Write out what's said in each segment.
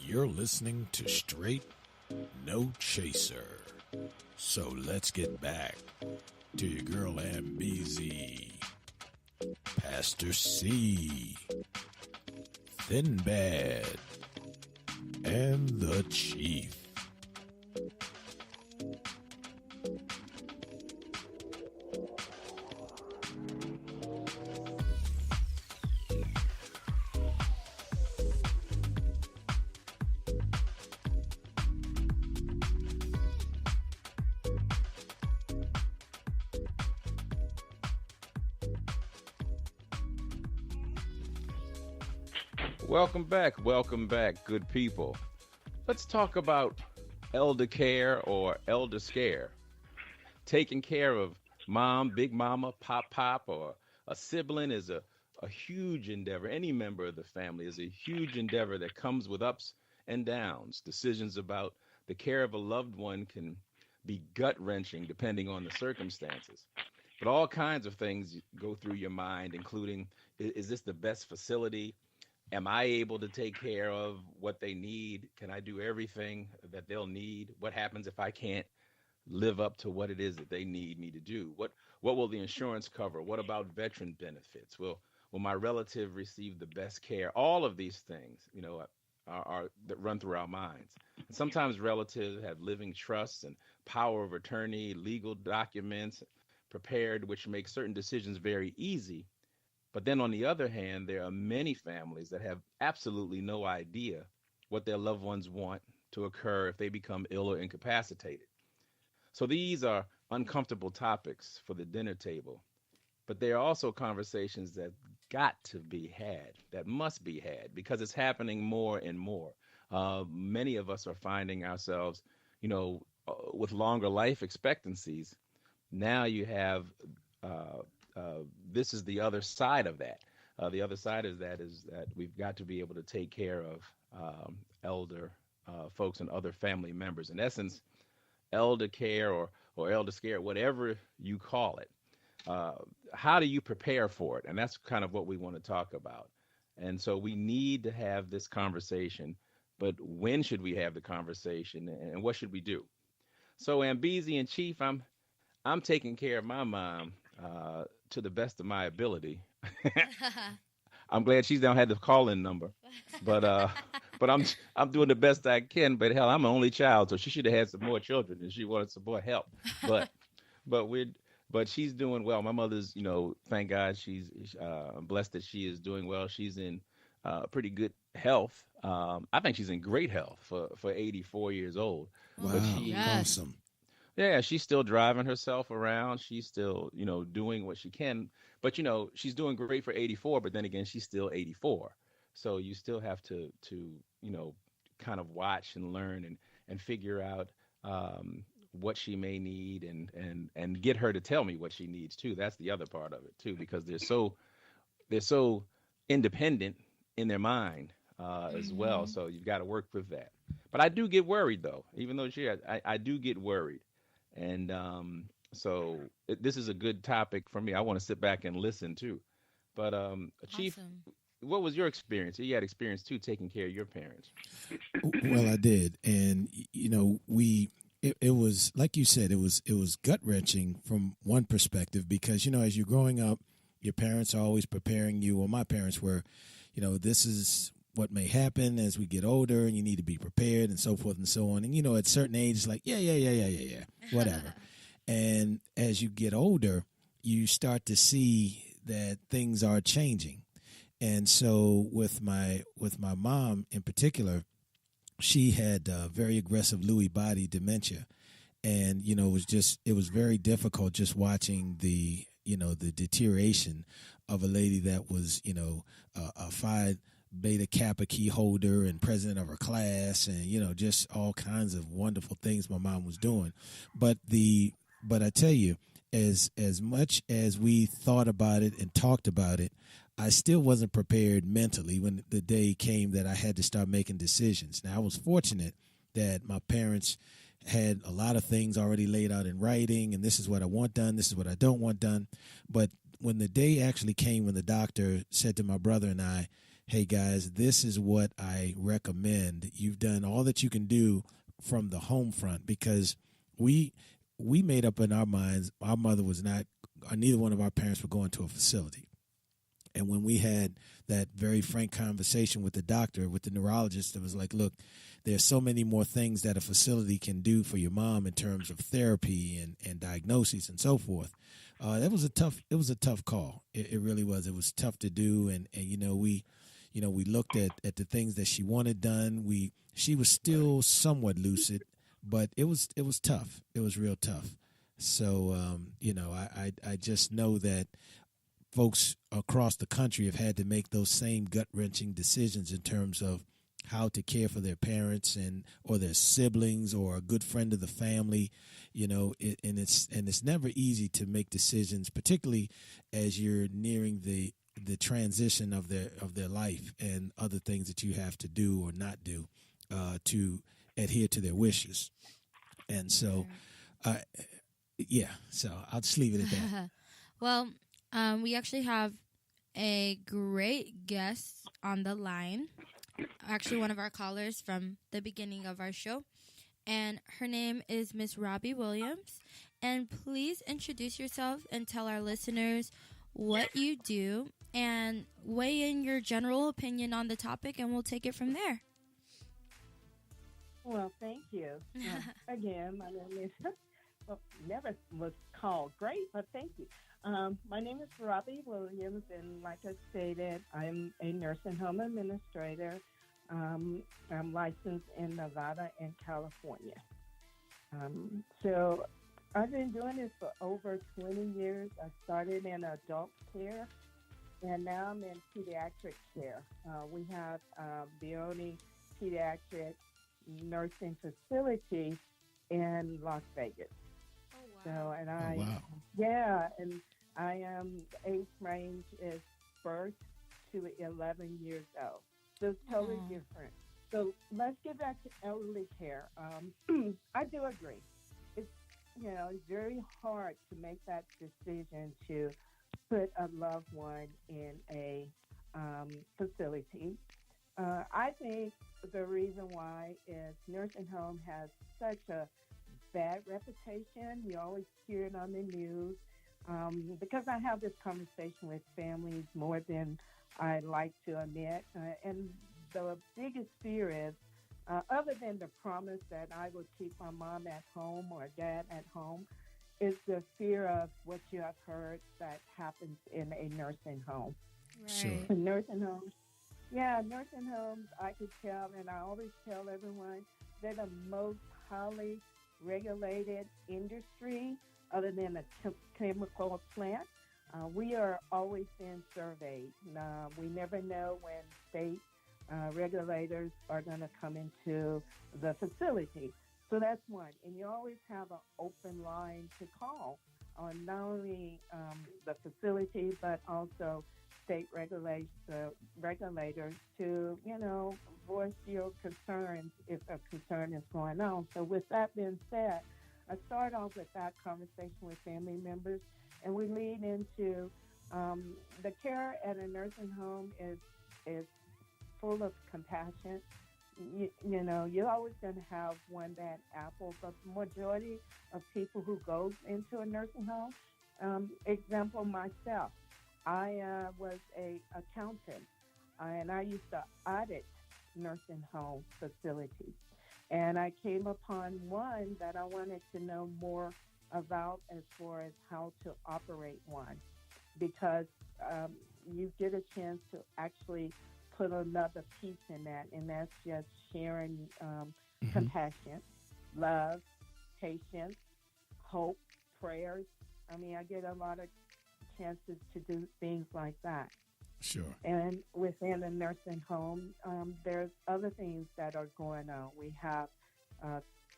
You're listening to Straight No Chaser. So let's get back to your girl Aunt BZ, Pastor C, Thin Bad, and the Chief. Welcome back, good people. Let's talk about elder care or elder scare. Taking care of mom, big mama, pop, or a sibling is a huge endeavor. Any member of the family is a huge endeavor that comes with ups and downs. Decisions about the care of a loved one can be gut wrenching depending on the circumstances. But all kinds of things go through your mind, including is this the best facility? Am I able to take care of what they need? Can I do everything that they'll need? What happens if I can't live up to what it is that they need me to do? What will the insurance cover? What about veteran benefits? Will my relative receive the best care? All of these things, are that run through our minds. And sometimes relatives have living trusts and power of attorney, legal documents prepared, which make certain decisions very easy. But then on the other hand, there are many families that have absolutely no idea what their loved ones want to occur if they become ill or incapacitated. So these are uncomfortable topics for the dinner table, but they are also conversations that got to be had, that must be had, because it's happening more and more. Many of us are finding ourselves, with longer life expectancies. Now you have this is the other side of that. The other side is that we've got to be able to take care of elder folks and other family members. In essence, elder care or elder scare, whatever you call it. How do you prepare for it? And that's kind of what we want to talk about. And so we need to have this conversation, but when should we have the conversation and what should we do? So Ambezy and Chief, I'm taking care of my mom to the best of my ability. I'm glad she's don't had the call-in number, but I'm doing the best I can. But hell, I'm an only child, so she should have had some more children, and she wanted some more help. But but we're but she's doing well. My mother's, thank God, she's blessed that she is doing well. She's in pretty good health. I think she's in great health for 84 years old. But Wow, she Yes. awesome. yeah, she's still driving herself around. She's still, doing what she can. But she's doing great for 84, but then again, she's still 84. So you still have to, kind of watch and learn and figure out what she may need and get her to tell me what she needs too. That's the other part of it too, because they're so independent in their mind as well. Hmm. So you've got to work with that. But I do get worried though, even though I do get worried. And this is a good topic for me. I want to sit back and listen too. But Chief, Awesome. what was your experience? You had experience too taking care of your parents. Well, I did, and it was like you said, it was gut wrenching from one perspective because as you're growing up, your parents are always preparing you. Well, my parents were, this is what may happen as we get older, and you need to be prepared, and so forth and so on. And at certain ages, like yeah, whatever. And as you get older, you start to see that things are changing. And so with my mom in particular, she had very aggressive Lewy body dementia, and it was very difficult just watching the deterioration of a lady that was a Phi Beta Kappa key holder and president of her class, and just all kinds of wonderful things my mom was doing. But I tell you, as much as we thought about it and talked about it, I still wasn't prepared mentally when the day came that I had to start making decisions. Now, I was fortunate that my parents had a lot of things already laid out in writing, and this is what I want done, this is what I don't want done. But when the day actually came, when the doctor said to my brother and I, "Hey guys, this is what I recommend. You've done all that you can do from the home front," because we made up in our minds our mother was not, or neither one of our parents were going to a facility. And when we had that very frank conversation with the doctor, with the neurologist, it was like, look, there's so many more things that a facility can do for your mom in terms of therapy and diagnoses and so forth. It was a tough call. It really was. It was tough to do. And we looked at the things that she wanted done. She was still somewhat lucid, but it was tough. It was real tough. So, I just know that folks across the country have had to make those same gut-wrenching decisions in terms of how to care for their parents or their siblings or a good friend of the family, and it's never easy to make decisions, particularly as you're nearing the transition of their life and other things that you have to do or not do to adhere to their wishes. And so, so I'll just leave it at that. Well, we actually have a great guest on the line. Actually, one of our callers from the beginning of our show. And her name is Miss Robbie Williams. And please introduce yourself and tell our listeners what you do and weigh in your general opinion on the topic, and we'll take it from there. Well, thank you. Again, my name is, never was called great, but thank you. My name is Robbie Williams, and like I stated, I'm a nursing home administrator. I'm licensed in Nevada and California. So I've been doing this for over 20 years. I started in adult care, and now I'm in pediatric care. We have the only pediatric nursing facility in Las Vegas. Oh, wow. So, Wow. yeah, and I am, the age range is birth to 11 years old. So it's totally different. So let's get back to elderly care. I do agree. It's, it's very hard to make that decision to put a loved one in a facility. I think the reason why is nursing home has such a bad reputation. You always hear it on the news. Because I have this conversation with families more than I like to admit. And the biggest fear is, other than the promise that I will keep my mom at home or dad at home, is the fear of what you have heard that happens in a nursing home. Right. Sure. Nursing homes, nursing homes, I could tell, and I always tell everyone, they're the most highly regulated industry other than a chemical plant. We are always being surveyed. We never know when state regulators are going to come into the facility. So that's one. And you always have an open line to call on not only the facility, but also state regulators to, voice your concerns if a concern is going on. So with that being said, I start off with that conversation with family members, and we lead into the care at a nursing home is full of compassion. You're always going to have one bad apple, but the majority of people who go into a nursing home, example myself, I was a accountant, and I used to audit nursing home facilities. And I came upon one that I wanted to know more about as far as how to operate one, because you get a chance to actually put another piece in that, and that's just sharing compassion, love, patience, hope, prayers. I mean, I get a lot of chances to do things like that. Sure. And within a nursing home, there's other things that are going on. We have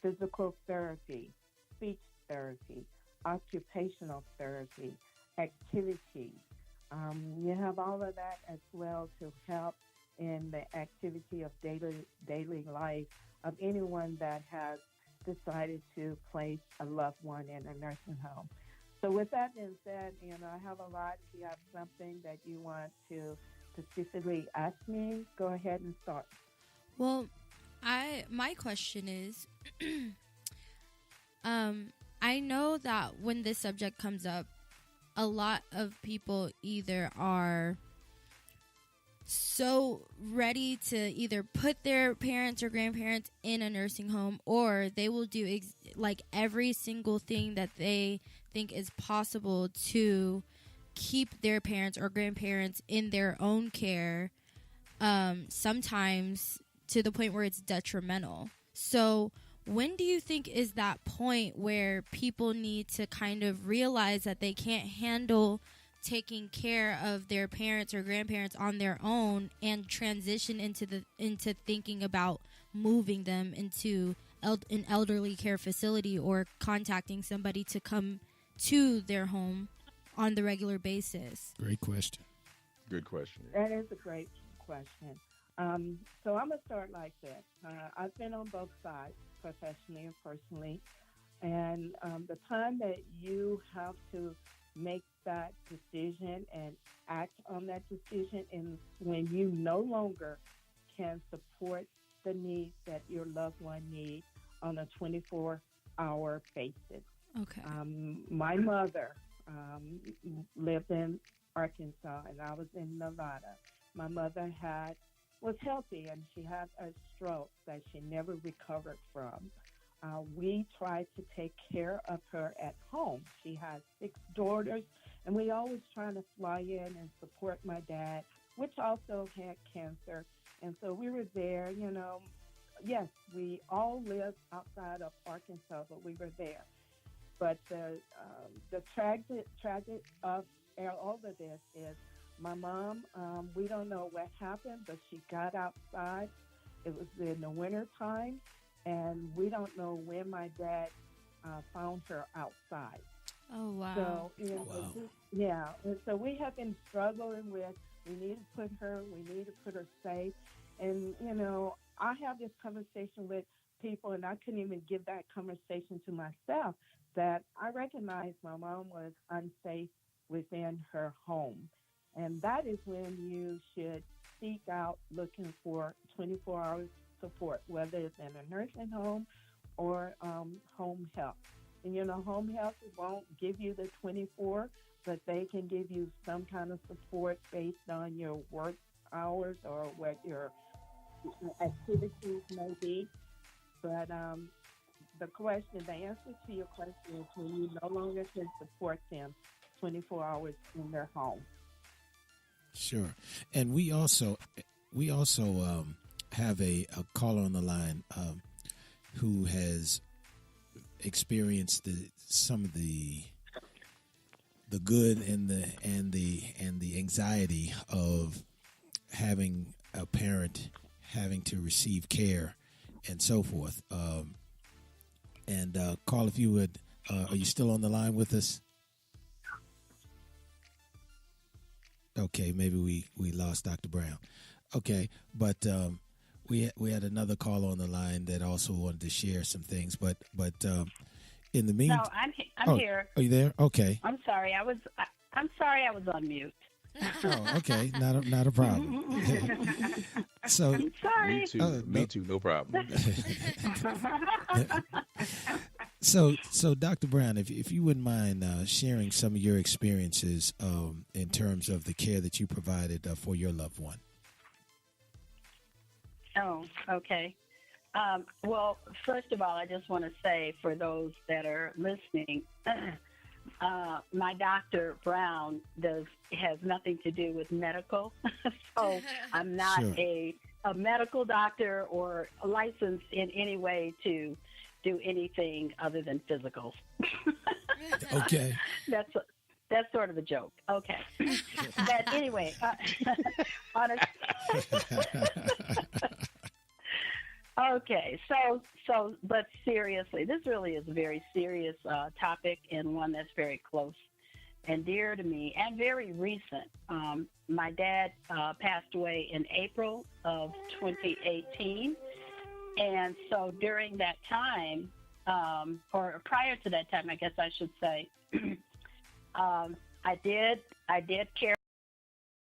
physical therapy, speech therapy, occupational therapy, activities. You have all of that as well to help in the activity of daily life of anyone that has decided to place a loved one in a nursing home. So with that being said, I have a lot. If you have something that you want to specifically ask me, go ahead and start. Well, my question is, I know that when this subject comes up, a lot of people either are so ready to either put their parents or grandparents in a nursing home, or they will do like every single thing that they think is possible to keep their parents or grandparents in their own care, sometimes to the point where it's detrimental. So when do you think is that point where people need to kind of realize that they can't handle taking care of their parents or grandparents on their own and transition into thinking about moving them into an elderly care facility or contacting somebody to come to their home on the regular basis? Great question. Good question. That is a great question. So I'm going to start like this. I've been on both sides, professionally and personally. And the time that you have to make that decision and act on that decision is when you no longer can support the needs that your loved one needs on a 24-hour basis. Okay. My mother lived in Arkansas and I was in Nevada. My mother was healthy and she had a stroke that she never recovered from. We tried to take care of her at home. She has 6 daughters, and we always trying to fly in and support my dad, which also had cancer. And so we were there, Yes, we all lived outside of Arkansas, but we were there. But the tragic of all of this is my mom, we don't know what happened, but she got outside. It was in the winter time, and we don't know when my dad found her outside. Oh, wow. So, Wow. yeah. And so we have been struggling with, we need to put her safe. And, I have this conversation with people, and I couldn't even give that conversation to myself, that I recognize my mom was unsafe within her home. And that is when you should seek out looking for 24-hour support, whether it's in a nursing home or home health. And, home health won't give you the 24, but they can give you some kind of support based on your work hours or what your activities may be. But the answer to your question is when you no longer can support them 24 hours in their home. Sure. And we also have a caller on the line who has experienced some of the good and the anxiety of having a parent having to receive care and so forth. Carl, if you would, are you still on the line with us? Okay, maybe we lost Dr. Brown. Okay, but we had another caller on the line that also wanted to share some things. But in the meantime, no, I'm here. Are you there? Okay. I'm sorry. I was on mute. Oh, okay. Not a problem. So I'm sorry. Me too. No problem. So, Dr. Brown, if you wouldn't mind sharing some of your experiences in terms of the care that you provided for your loved one. Oh, okay. Well, first of all, I just want to say for those that are listening, my Dr. Brown has nothing to do with medical, so I'm not Sure. a medical doctor or licensed in any way to do anything other than physicals. Okay. That's sort of a joke. Okay. But anyway, okay. So, but seriously, this really is a very serious topic and one that's very close and dear to me and very recent. My dad passed away in April of 2018. And so during that time, or prior to that time, I guess I should say, I did care